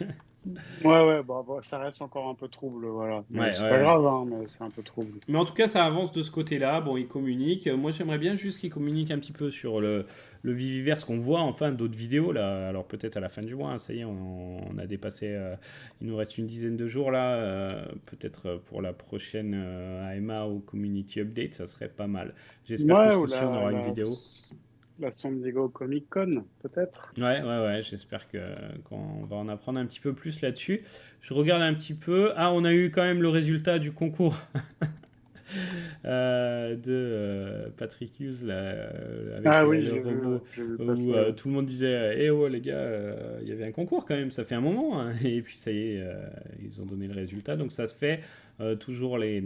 ouais, ouais, bon, ça reste encore un peu trouble, voilà. Mais Ouais, c'est pas ouais. grave, hein, mais c'est un peu trouble. Mais en tout cas, ça avance de ce côté-là. Bon, ils communiquent. Moi, j'aimerais bien juste qu'ils communiquent un petit peu sur le Viviverse qu'on voit enfin d'autres vidéos là. Alors peut-être à la fin du mois, hein, ça y est, on a dépassé. Il nous reste une dizaine de jours là. Peut-être pour la prochaine AMA ou Community Update, ça serait pas mal. J'espère que Ouais, ce ou coup-ci, on aura une vidéo. la San Diego Comic Con, peut-être. Ouais, ouais, ouais, j'espère qu'on va en apprendre un petit peu plus là-dessus. Je regarde un petit peu. Ah, on a eu quand même le résultat du concours de Patrick Hughes là, avec Ah oui, le robot j'ai vu où passer, ouais. tout le monde disait eh oh les gars, il y avait un concours quand même, ça fait un moment, hein. Et puis ça y est, ils ont donné le résultat. Donc ça se fait toujours les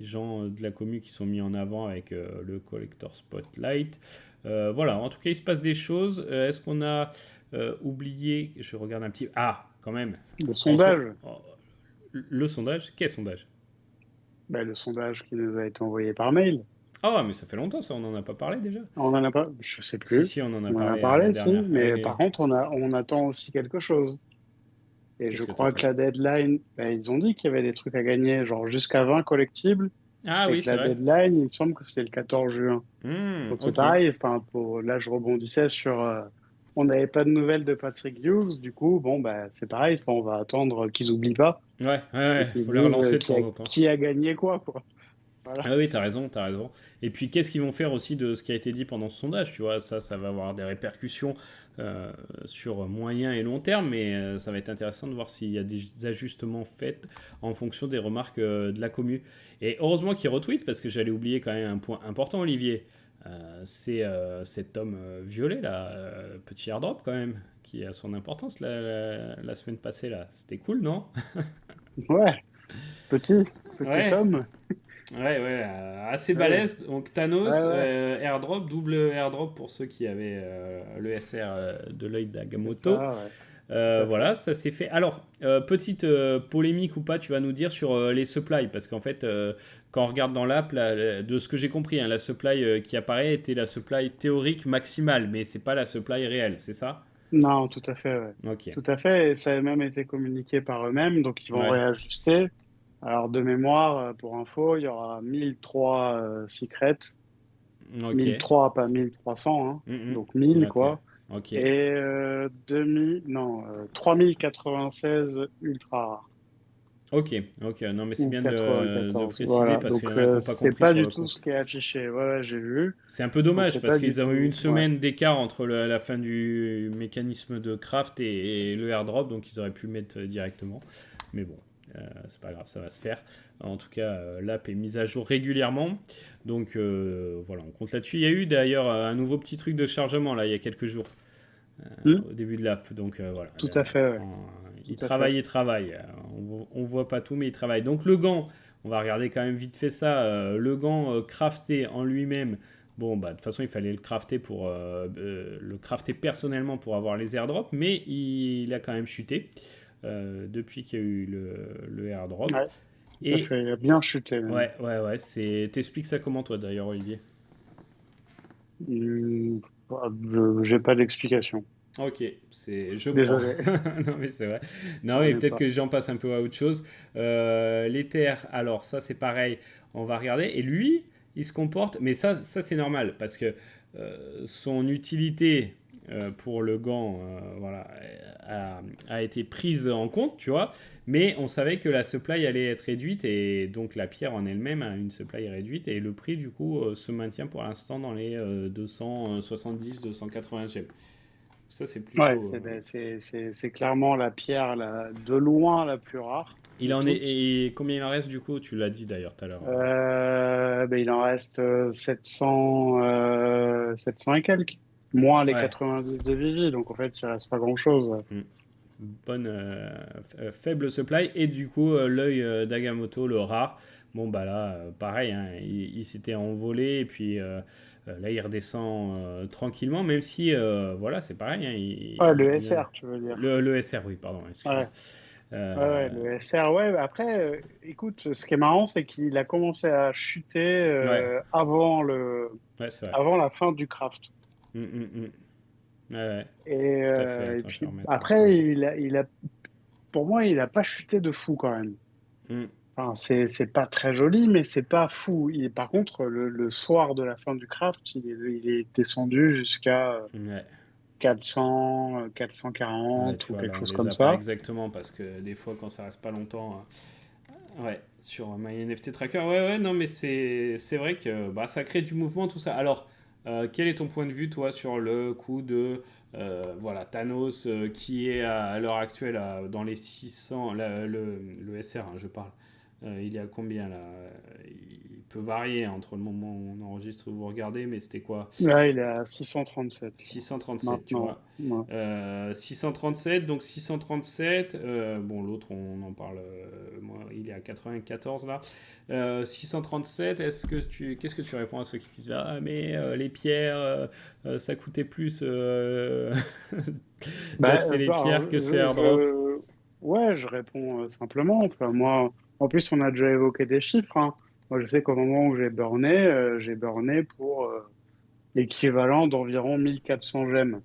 gens de la commu qui sont mis en avant avec le collector spotlight. Voilà, en tout cas il se passe des choses. Est-ce qu'on a oublié, je regarde un petit, ah quand même, Le en soi, sondage, le sondage, quel sondage? bah, le sondage qui nous a été envoyé par mail. Ah, mais ça fait longtemps, ça, on n'en a pas parlé déjà. On en a pas, je sais Si, plus. si, on en a On en a parlé à la parlé, si, dernière. Ah, mais oui, oui. par contre, on attend aussi quelque chose. Et je Qu'est-ce que crois t'attends? que la deadline, bah, ils ont dit qu'il y avait des trucs à gagner, genre jusqu'à 20 collectibles, Ah et oui, que c'est la vrai. deadline, il me semble que c'était le 14 juin. Donc c'est Ok. pareil, enfin, là je rebondissais sur... on n'avait pas de nouvelles de Patrick Hughes, du coup, bon, bah, c'est pareil, ça, on va attendre qu'ils oublient pas Ouais, ouais, et ouais, qu'ils faut les disent relancer de temps en temps. qui a gagné quoi. Voilà. Ah oui, t'as raison, t'as raison. Et puis, qu'est-ce qu'ils vont faire aussi de ce qui a été dit pendant ce sondage, tu vois? Ça va avoir des répercussions euh, sur moyen et long terme, mais ça va être intéressant de voir s'il y a des ajustements faits en fonction des remarques de la commu. Et heureusement qu'ils retweetent, parce que j'allais oublier quand même un point important, Olivier. C'est cet homme violet, là, petit airdrop quand même, qui a son importance la semaine passée, là. C'était cool, non? Ouais, petit, petit Ouais, homme. ouais, ouais, assez Ouais, balèze. Donc ouais, Thanos, ouais, airdrop, double airdrop pour ceux qui avaient le SR de l'œil c'est d'Agamotto. ça, ouais, tout à fait. Voilà, ça s'est fait. Alors, petite polémique ou pas, tu vas nous dire sur les supplies, parce qu'en fait, quand on regarde dans l'app, de ce que j'ai compris, hein, la supply qui apparaît était la supply théorique maximale, mais c'est pas la supply réelle, c'est ça? Non, tout à fait, ouais. Ok. Tout à fait, et ça a même été communiqué par eux-mêmes, donc ils vont Ouais. réajuster. Alors, de mémoire, pour info, il y aura 1003 secrets, Ok. 1003, pas 1300, hein, Mhm. donc 1000, Ok. quoi. Ok. Et 2000, non, 3096 ultra rares, Ok. Ok. Non, mais c'est ou bien de 94. préciser Voilà, parce qu'il donc y en a qui n'ont pas c'est compris pas sur du le tout coup. ce qui est affiché. Ouais, ouais, j'ai vu. C'est un peu Donc dommage c'est parce pas du qu'ils ont eu une tout. Ouais. semaine d'écart entre la fin du mécanisme de craft et le airdrop, donc ils auraient pu mettre directement. Mais bon, c'est pas grave, ça va se faire. En tout cas, l'app est mise à jour régulièrement. Donc voilà, on compte là-dessus. Il y a eu d'ailleurs un nouveau petit truc de chargement là, il y a quelques jours, Hmm, au début de l'app. Donc voilà, tout à fait, ouais, tout il à fait. travaille et travaille. On voit pas tout, mais il travaille. Donc le gant, on va regarder quand même vite fait ça. Le gant crafté en lui-même. Bon, bah, de toute façon, il fallait le crafter pour le crafter personnellement pour avoir les airdrops, mais il a quand même chuté depuis qu'il y a eu le airdrop. Ouais, tout à Et fait. Il a bien chuté même. ouais, t'expliques ça comment toi d'ailleurs, Olivier? Hmm, bah, j'ai pas d'explication. Ok, je prends. Désolé, Non mais c'est vrai. Non j'en mais ai peut-être pas. que j'en passe un peu à autre chose. L'Ether, alors ça c'est pareil, on va regarder. Et lui, il se comporte, mais ça c'est normal parce que son utilité pour le gant, voilà, a été prise en compte, tu vois. Mais on savait que la supply allait être réduite et donc la pierre en elle-même a une supply réduite et le prix du coup se maintient pour l'instant dans les 270-280 gemmes. Ça, c'est Ouais, plutôt. c'est clairement la pierre de loin la plus rare Il de en est. toutes. Et combien il en reste du coup? Tu l'as dit d'ailleurs tout à l'heure. Ben, il en reste 700, 700 et quelques. Moins les Ouais. 90 de Vivi, donc en fait, il reste pas grand-chose. Mm. Bonne. Faible supply. Et du coup, l'œil d'Agamotto, le rare. Bon, bah là, pareil, hein, il s'était envolé. Et puis là, il redescend tranquillement. Même si, voilà, c'est pareil. Hein, Ouais, le SR, tu veux dire. le SR, oui, pardon, excuse-moi. Ouais, ouais, ouais, Euh, le SR, ouais. Après, écoute, ce qui est marrant, c'est qu'il a commencé à chuter ouais, ouais, c'est vrai. avant la fin du craft. Ouais, ouais, tout à fait. Et Attends, je vais puis remettre un après, projet. pour moi, il a pas chuté de fou quand même. Mm. Enfin, c'est pas très joli, mais c'est pas fou. Par contre, le soir de la fin du craft, il est descendu jusqu'à Ouais. 400, Ouais, 440 tu ou vois, là, quelque on chose les comme a pas ça. exactement parce que des fois, quand ça reste pas longtemps, ouais, sur My NFT Tracker, ouais, non, mais c'est vrai que bah, ça crée du mouvement, tout ça. Alors, quel est ton point de vue, toi, sur le coup de voilà, Thanos qui est à l'heure actuelle dans les 600, le SR, hein, je parle. Il y a combien là? Il peut varier entre le moment où on enregistre et où vous regardez, mais c'était quoi? Là, il est à 637 637, tu maintenant. vois. Ouais. 637, donc 637, bon l'autre on en parle, moi il est à 94 là. 637, qu'est-ce que tu réponds à ceux qui disent ah mais les pierres ça coûtait plus Bah, d'acheter les alors, pierres que ces airdrops. ouais, je réponds simplement. Enfin, moi, en plus, on a déjà évoqué des chiffres, hein. Moi, je sais qu'au moment où j'ai burné pour l'équivalent d'environ 1400 gemmes.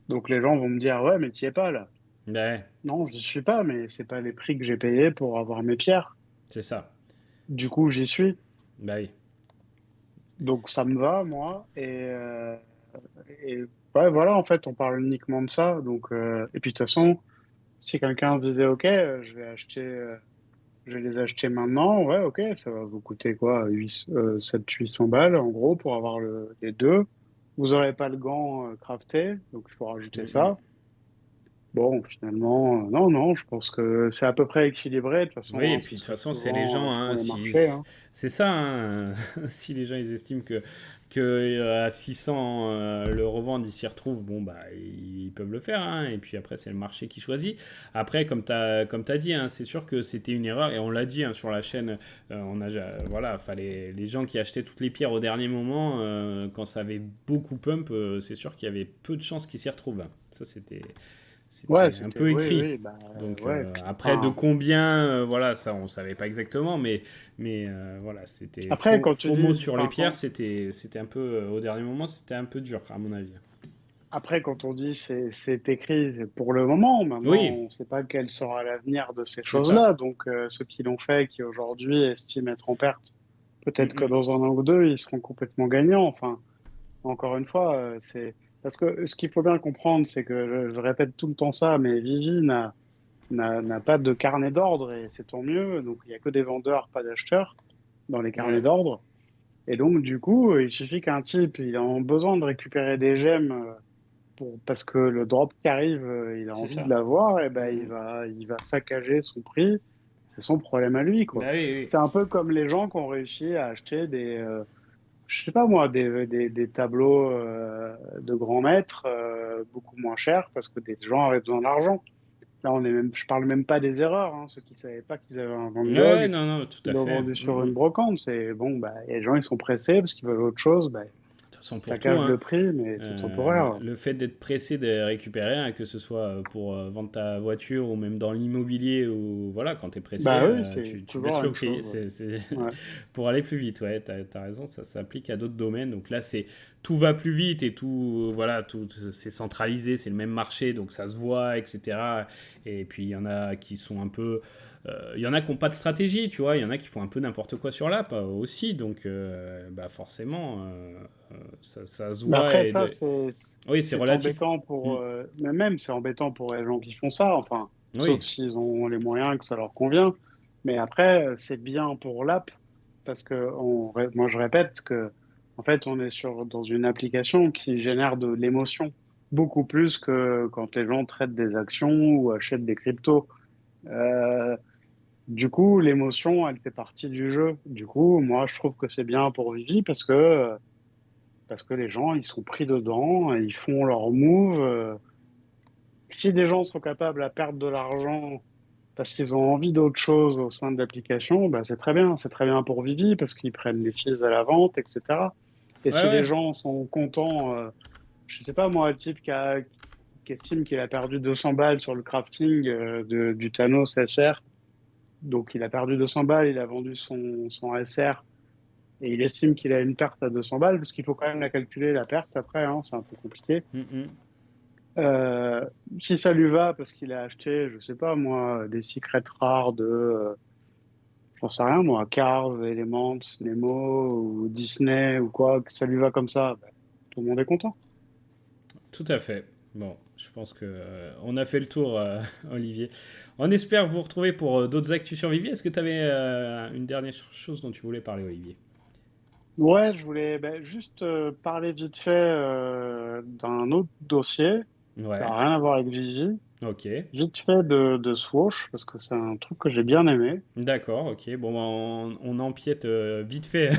Donc, les gens vont me dire, ouais, mais t'y es pas là. Ouais, Non, j'y suis pas, mais c'est pas les prix que j'ai payés pour avoir mes pierres. c'est ça. Du coup, j'y suis. Bah oui. Donc, ça me va, moi. Et ouais, voilà, en fait, on parle uniquement de ça. Donc, et puis, de toute façon, si quelqu'un se disait, OK, je vais acheter. je vais les acheter maintenant. Ouais, ok, ça va vous coûter quoi? 700-800 balles en gros pour avoir les deux. Vous n'aurez pas le gant crafté, donc il faut rajouter Mm, ça. Bon, finalement, non, non, je pense que c'est à peu près équilibré. De toute Oui, façon, et hein, puis c'est de toute ce que façon, c'est les souvent gens, font hein, les si, marchés, hein. c'est ça, hein, si les gens ils estiment que à 600 le revendre, ils s'y retrouvent, bon, bah, ils peuvent le faire, hein, et puis après, c'est le marché qui choisit. Après, comme t'as dit, hein, c'est sûr que c'était une erreur, et on l'a dit hein, sur la chaîne, voilà, fallait, les gens qui achetaient toutes les pierres au dernier moment, quand ça avait beaucoup pump, c'est sûr qu'il y avait peu de chances qu'ils s'y retrouvent, hein. Ça, Ouais, c'était un c'était, peu oui, écrit. oui, bah, Donc ouais, puis, après de enfin, combien, voilà, ça on savait pas exactement, mais voilà, c'était après, quand tu faux mot dis, sur les enfin, pierres, c'était un peu au dernier moment, c'était un peu dur à mon avis. après, quand on dit c'est écrit, c'est pour le moment. Maintenant, Oui, on ne sait pas quel sera l'avenir de ces c'est ça. choses-là. Donc, ceux qui l'ont fait, qui aujourd'hui estiment être en perte, Mm, peut-être que mm. dans un an ou deux, ils seront complètement gagnants. Enfin, encore une fois, c'est parce que ce qu'il faut bien comprendre, c'est que je répète tout le temps ça, mais Vivi n'a pas de carnet d'ordre et c'est tant mieux. Donc, il n'y a que des vendeurs, pas d'acheteurs dans les carnets Ouais, d'ordre. Et donc, du coup, il suffit qu'un type, il a besoin de récupérer des gemmes parce que le drop qui arrive, il a c'est envie de ça. l'avoir, et ben, Mm, mm. il va saccager son prix. C'est son problème à lui, Bah quoi. oui, oui. C'est un peu comme les gens qui ont réussi à acheter je sais pas moi, des tableaux de grands maîtres beaucoup moins chers parce que des gens avaient besoin d'argent. Là, je parle même pas des erreurs, hein, ceux qui savaient pas qu'ils avaient un Van Ouais, Gogh, non, non, tout ils à l'ont fait. vendu sur Mm, mm. une brocante. C'est bon, bah, et les gens, ils sont pressés parce qu'ils veulent autre chose, bah, De toute façon, ça pour tout, cache hein. le prix, mais c'est temporaire. Le fait d'être pressé de récupérer, hein, que ce soit pour vendre ta voiture ou même dans l'immobilier, ou voilà, quand tu es pressé, Bah oui, c'est tu toujours baisses la le même prix. chose. Ouais. Pour aller plus vite, ouais, as raison, ça s'applique à d'autres domaines. Donc là, tout va plus vite et tout, voilà, tout c'est centralisé, c'est le même marché, donc ça se voit, etc. Et puis il y en a qui sont un peu. Il y en a qui n'ont pas de stratégie, tu vois, il y en a qui font un peu n'importe quoi sur l'app aussi, donc bah forcément, ça se Mais voit. après, ça, Oui, c'est c'est relatif. embêtant Mm. mais même, c'est embêtant pour les gens qui font ça, enfin, sauf Oui, s'ils ont les moyens, que ça leur convient. Mais après, c'est bien pour l'app, parce que moi, je répète que, en fait, on est dans une application qui génère de l'émotion, beaucoup plus que quand les gens traitent des actions ou achètent des cryptos. Euh, du coup, l'émotion, elle fait partie du jeu. Du coup, moi, je trouve que c'est bien pour Vivi parce que les gens, ils sont pris dedans, et ils font leur move. Si des gens sont capables à perdre de l'argent parce qu'ils ont envie d'autre chose au sein de l'application, bah c'est très bien. C'est très bien pour Vivi parce qu'ils prennent les fees à la vente, etc. Et ouais, si les ouais. gens sont contents, je sais pas moi, le type qui estime qu'il a perdu 200 balles sur le crafting du Thanos SR, donc il a perdu 200 balles, il a vendu son SR et il estime qu'il a une perte à 200 balles parce qu'il faut quand même la calculer, la perte après, hein, c'est un peu compliqué. Mm, mm. Euh, Si ça lui va parce qu'il a acheté, je sais pas moi, des secrets rares j'en sais rien moi, Cars, Element, Nemo ou Disney ou quoi, que ça lui va comme ça, ben, tout le monde est content. Tout à fait. Bon, je pense que on a fait le tour, Olivier. On espère vous retrouver pour d'autres actus sur Vivi. Est-ce que tu avais une dernière chose dont tu voulais parler, Olivier? Ouais, je voulais ben, juste parler vite fait d'un autre dossier, ça Ouais, n'a rien à voir avec Vivi, ok. vite fait de Swoosh, parce que c'est un truc que j'ai bien aimé. D'accord, ok. Bon, bah, on empiète vite fait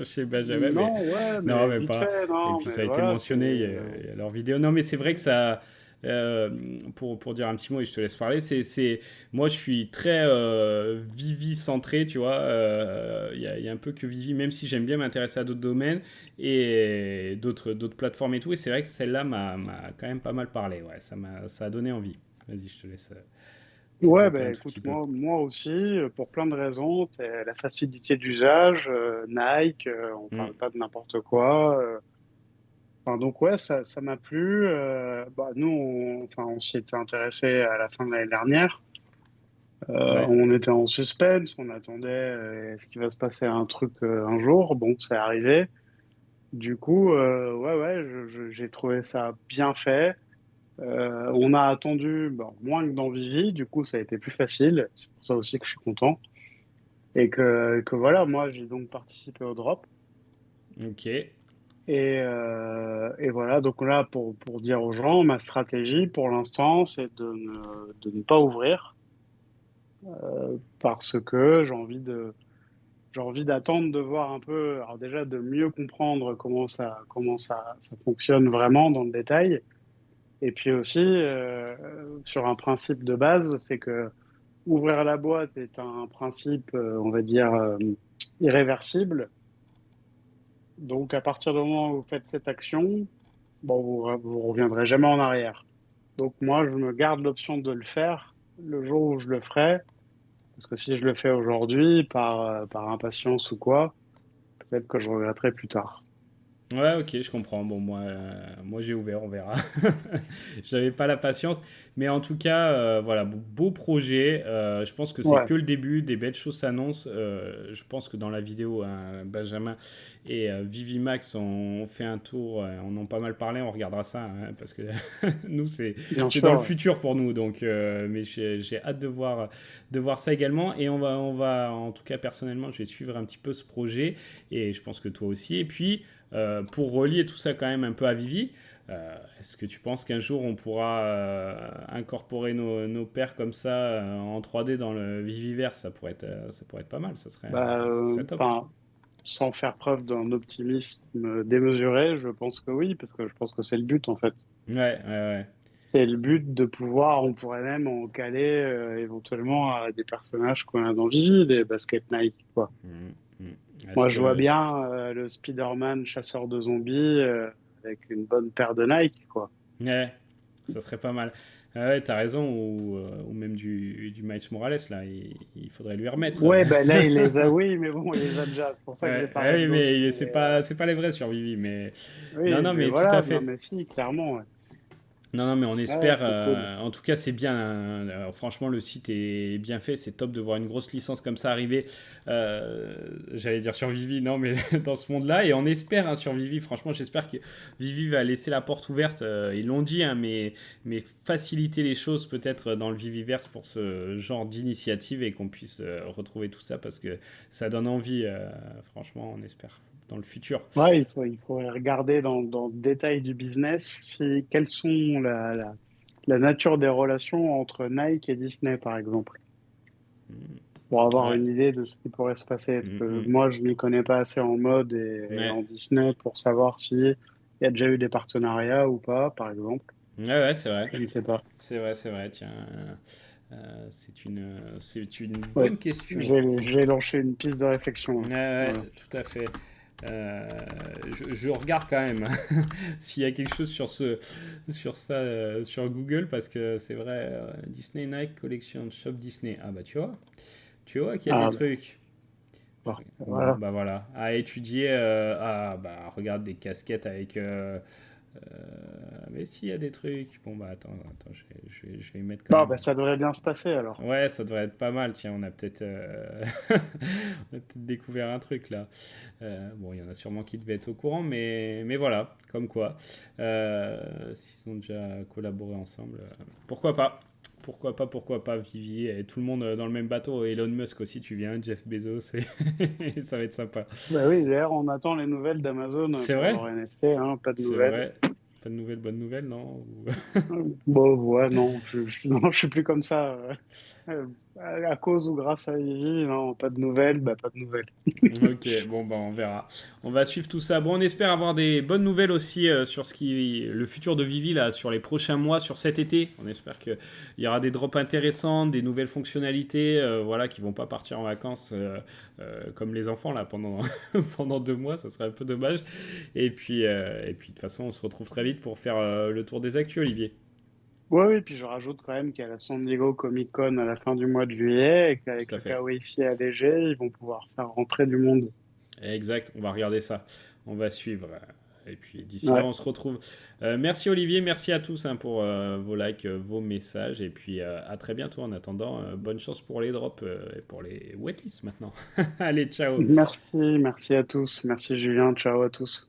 chez Benjamin, mais Non, ouais, non, mais même vite pas. fait, Et non, puis mais ça a été voilà, mentionné, il y a leur vidéo. Non, mais c'est vrai que ça, pour dire un petit mot et je te laisse parler, moi je suis très Vivi centré, tu vois. Il y a un peu que Vivi, même si j'aime bien m'intéresser à d'autres domaines et d'autres plateformes et tout. Et c'est vrai que celle-là m'a quand même pas mal parlé. Ouais, ça a donné envie. Vas-y, je te laisse Ouais, développer un ben tout écoute, petit peu. moi aussi, pour plein de raisons, c'est la facilité d'usage, Nike, on Hmm. parle pas de n'importe quoi. Enfin, donc ouais, ça m'a plu. Bah, nous, enfin, on s'y était intéressé à la fin de l'année dernière. Ouais. On était en suspense, on attendait est-ce qu'il va se passer un truc un jour. Bon, c'est arrivé. Du coup, ouais, ouais, j'ai trouvé ça bien fait. On a attendu moins que dans Vivi, du coup ça a été plus facile. C'est pour ça aussi que je suis content. Et que voilà, moi j'ai donc participé au drop. Ok. Et voilà, donc là pour dire aux gens, ma stratégie pour l'instant c'est de ne pas ouvrir parce que j'ai envie d'attendre de voir un peu, alors déjà de mieux comprendre ça fonctionne vraiment dans le détail. Et puis aussi, sur un principe de base, c'est que ouvrir la boîte est un principe, on va dire, irréversible. Donc, à partir du moment où vous faites cette action, bon, vous reviendrez jamais en arrière. Donc, moi, je me garde l'option de le faire le jour où je le ferai. Parce que si je le fais aujourd'hui, par impatience ou quoi, peut-être que je regretterai plus tard. Ouais, ok, je comprends. Bon, moi j'ai ouvert, on verra. J'avais pas la patience. Mais en tout cas, voilà, beau projet. Je pense que c'est Ouais, que le début. Des belles choses s'annoncent. Je pense que dans la vidéo, hein, Benjamin et Vivi Max ont fait un tour. On en a pas mal parlé. On regardera ça. Hein, parce que nous, bien c'est dans sûr, le ouais. futur pour nous. Donc, mais j'ai hâte de voir ça également. Et en tout cas, personnellement, je vais suivre un petit peu ce projet. Et je pense que toi aussi. Et puis. Pour relier tout ça quand même un peu à Vivi, est-ce que tu penses qu'un jour on pourra incorporer nos paires comme ça en 3D dans le Viviverse? Ça pourrait être pas mal, ça serait top. Enfin, sans faire preuve d'un optimisme démesuré, je pense que oui, parce que je pense que c'est le but en fait. Ouais, ouais, ouais. C'est le but de pouvoir, on pourrait même en caler éventuellement à des personnages qu'on a dans Vivi, des Basket Nike, quoi. Mhm, mhm. Est-ce Moi, je vois que. bien le Spider-Man chasseur de zombies avec une bonne paire de Nike, quoi. Ouais, ça serait pas mal. Ouais, t'as raison, ou même du Miles Morales, là, il faudrait lui remettre. Ouais, ben là, il les a, oui, mais bon, il les a déjà. C'est pour ça que j'ai Ouais, parlé ouais, de l'autre. mais Mais c'est pas les vrais sur Vivi, mais. Non, oui, non, mais mais tout à voilà, non, fait. mais si, clairement, ouais. Non, non, mais on Ouais, espère. c'est cool. En tout cas, c'est bien. Franchement, le site est bien fait. C'est top de voir une grosse licence comme ça arriver. J'allais dire sur Vivi, non, mais dans ce monde-là. Et on espère hein, sur Vivi. Franchement, j'espère que Vivi va laisser la porte ouverte. Ils l'ont dit, hein, mais faciliter les choses peut-être dans le Viviverse pour ce genre d'initiative et qu'on puisse retrouver tout ça parce que ça donne envie. Franchement, on espère dans le futur. Ouais, il faut regarder dans le détail du business quelles sont la nature des relations entre Nike et Disney, par exemple, pour avoir Ouais. une idée de ce qui pourrait se passer. Parce Mm, que mm. moi, je m'y connais pas assez en mode et Ouais. en Disney pour savoir si il y a déjà eu des partenariats ou pas, par exemple. Ouais, ouais, c'est vrai. Je ne sais pas. C'est vrai, tiens. C'est une Ouais, bonne question. j'ai lancé une piste de réflexion, Ouais, là. ouais, Voilà. tout à fait. Je regarde quand même s'il y a quelque chose sur ça sur Google parce que c'est vrai, Disney Nike Collection Shop Disney. Ah bah tu vois qu'il y a des Ah, trucs. bah, Bon, voilà. bah voilà, à étudier. Ah bah regarde des casquettes avec mais s'il y a des trucs. Bon, bah attends je vais y mettre quand Non, même. bah, ça devrait bien se passer alors. Ouais, ça devrait être pas mal. Tiens, on a peut-être on a peut-être découvert un truc là. Bon, il y en a sûrement qui devaient être au courant, mais voilà, comme quoi. S'ils ont déjà collaboré ensemble, pourquoi pas? Pourquoi pas, Vivi et tout le monde dans le même bateau. Elon Musk aussi, tu viens, Jeff Bezos, et ça va être sympa. Bah oui, d'ailleurs, on attend les nouvelles d'Amazon C'est pour vrai? leur NFT, hein, pas de C'est nouvelles. vrai. Pas de nouvelles, bonnes nouvelles, non? Bon, ouais, non, non, je suis plus comme ça. À cause ou grâce à Vivi, non, pas de nouvelles, bah pas de nouvelles. Ok, bon bah on verra. On va suivre tout ça. Bon, on espère avoir des bonnes nouvelles aussi sur le futur de Vivi là, sur les prochains mois, sur cet été. On espère qu'il y aura des drops intéressantes, des nouvelles fonctionnalités, voilà, qui vont pas partir en vacances comme les enfants là pendant pendant 2 mois. Ça serait un peu dommage. Et puis de toute façon, on se retrouve très vite pour faire le tour des actus, Olivier. Ouais, oui, puis je rajoute quand même qu'il y a la San Diego Comic Con à la fin du mois de juillet et qu'avec Tout à le fait. KOIC ADG, ils vont pouvoir faire rentrer du monde. Exact. On va regarder ça. On va suivre. Et puis d'ici là, Ouais, on se retrouve. Merci Olivier, merci à tous hein, pour vos likes, vos messages. Et puis à très bientôt. En attendant, bonne chance pour les drops et pour les wetlists maintenant. Allez, ciao. merci à tous. Merci Julien, ciao à tous.